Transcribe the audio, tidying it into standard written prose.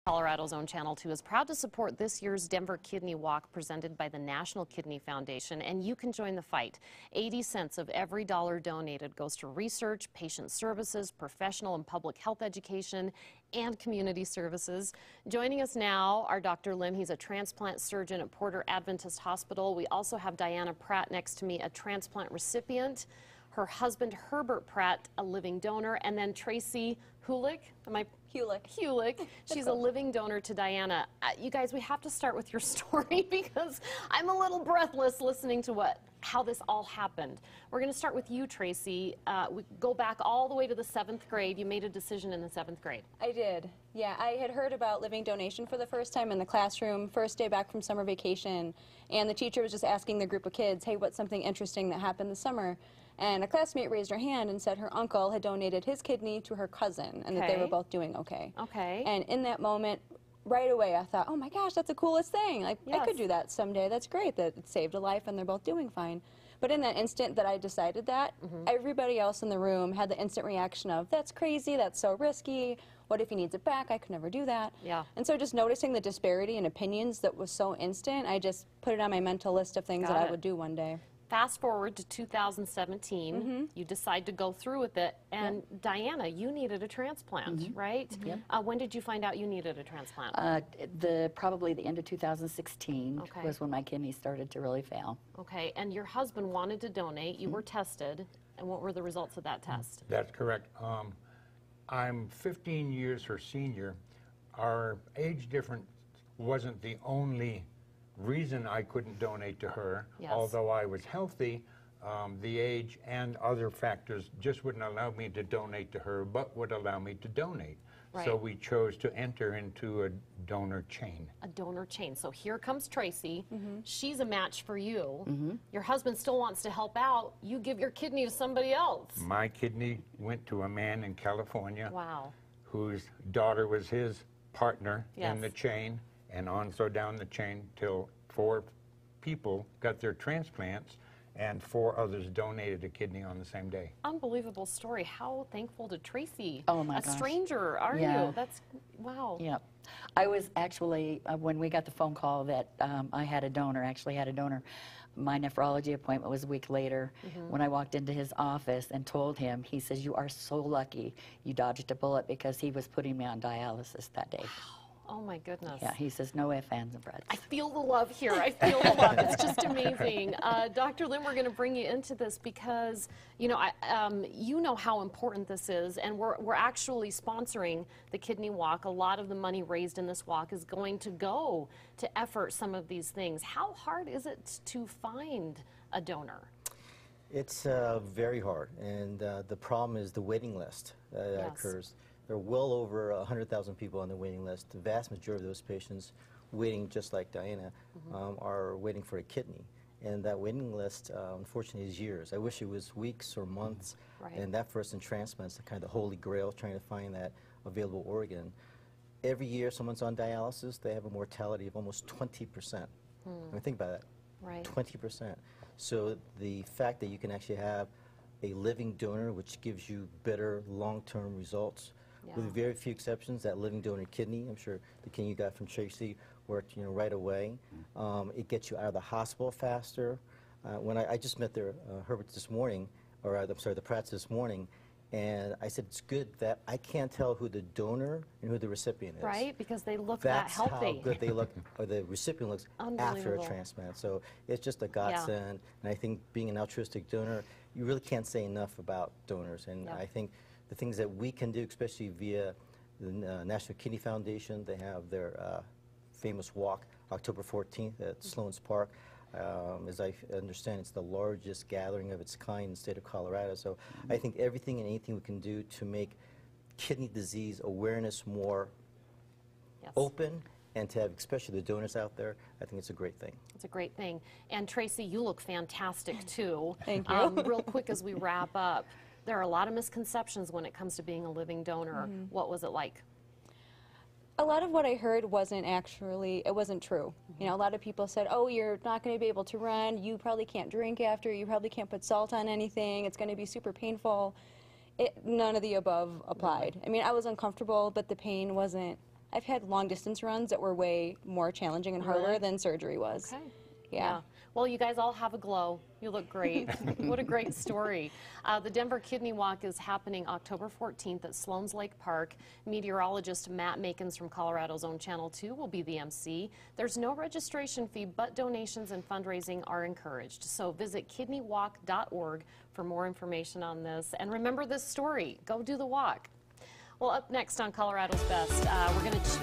Colorado's own Channel 2 is proud to support this year's Denver Kidney Walk presented by the National Kidney Foundation, and you can join the fight. 80 cents of every dollar donated goes to research, patient services, professional and public health education, and community services. Joining us now are Dr. Lim. He's a transplant surgeon at Porter Adventist Hospital. We also have Diana Pratt next to me, a transplant recipient. Her husband, Herbert Pratt, a living donor, and then Tracy Hulick. Hulick. She's a living donor to Diana. You guys, we have to start with your story because I'm a little breathless listening to how this all happened. We're going to start with you, Tracy. We go back all the way to the 7th grade. You made a decision in the 7th grade. I did. Yeah, I had heard about living donation for the first time in the classroom, first day back from summer vacation, and the teacher was just asking the group of kids, hey, what's something interesting that happened this summer? And a classmate raised her hand and said her uncle had donated his kidney to her cousin and that they were both doing okay. And in that moment, right away, I thought, oh my gosh, that's the coolest thing. Like, I could do that someday. That's great that it saved a life and they're both doing fine. But in that instant that I decided that, everybody else in the room had the instant reaction of, that's crazy, that's so risky, what if he needs it back, I could never do that. And so just noticing the disparity in opinions that was so instant, I just put it on my mental list of things that I would do one day. Fast forward to 2017, you decide to go through with it, and Diana, you needed a transplant, right? When did you find out you needed a transplant? Probably the end of 2016 was when my kidneys started to really fail. And your husband wanted to donate, you were tested, and what were the results of that test? That's correct. I'm 15 years her senior. Our age difference wasn't the only reason I couldn't donate to her, although I was healthy. The age and other factors just wouldn't allow me to donate to her, but would allow me to donate. So we chose to enter into a donor chain. A donor chain. So here comes Tracy. She's a match for you. Your husband still wants to help out. You give your kidney to somebody else. My kidney went to a man in California whose daughter was his partner in the chain, and on so down the chain till 4 people got their transplants and 4 others donated a kidney on the same day. Unbelievable story. How thankful to Tracy. Oh my gosh. A stranger, are you? That's, wow. Yeah. I was actually, when we got the phone call that I had a donor, my nephrology appointment was a week later. When I walked into his office and told him, he says, you are so lucky you dodged a bullet, because he was putting me on dialysis that day. Oh my goodness. Yeah, he says, no ifs, ands, and buts. I feel the love here. I feel the love. It's just amazing. Dr. Lim, we're going to bring you into this because, you know, you know how important this is, and we're actually sponsoring the Kidney Walk. A lot of the money raised in this walk is going to go to effort some of these things. How hard is it to find a donor? It's very hard, and the problem is the waiting list that occurs. There are well over 100,000 people on the waiting list. The vast majority of those patients waiting, just like Diana, are waiting for a kidney. And that waiting list, unfortunately, is years. I wish it was weeks or months. And that first in transplant is the kind of holy grail, trying to find that available organ. Every year someone's on dialysis, they have a mortality of almost 20%. I mean, think about that. 20%. So the fact that you can actually have a living donor, which gives you better long-term results, with very few exceptions, that living donor kidney, I'm sure the kidney you got from Tracy worked, you know, right away. It gets you out of the hospital faster. When I just met their Herbert this morning, or I'm sorry, the Pratts this morning, and I said it's good that I can't tell who the donor and who the recipient is. Right, because they look that healthy. That's how good they look, or the recipient looks after a transplant. So it's just a godsend. And I think being an altruistic donor, you really can't say enough about donors. And I think the things that we can do, especially via the National Kidney Foundation, they have their famous walk October 14th at Sloan's Park. As I understand, it's the largest gathering of its kind in the state of Colorado. So I think everything and anything we can do to make kidney disease awareness more open, and to have especially the donors out there, I think it's a great thing. It's a great thing. And Tracy, you look fantastic too. Thank you. Real quick as we wrap up, there are a lot of misconceptions when it comes to being a living donor. What was it like? A lot of what I heard wasn't actually, it wasn't true. You know, a lot of people said, oh, you're not going to be able to run, you probably can't drink after, you probably can't put salt on anything, it's going to be super painful. None of the above applied. I mean, I was uncomfortable, but the pain wasn't I've had long distance runs that were way more challenging and harder Really? than surgery was. Okay. Yeah. Well, you guys all have a glow. You look great. What a great story. The Denver Kidney Walk is happening October 14th at Sloan's Lake Park. Meteorologist Matt Makins from Colorado's own Channel 2 will be the MC. There's no registration fee, but donations and fundraising are encouraged. So visit kidneywalk.org for more information on this. And remember this story. Go do the walk. Well, up next on Colorado's Best, we're going to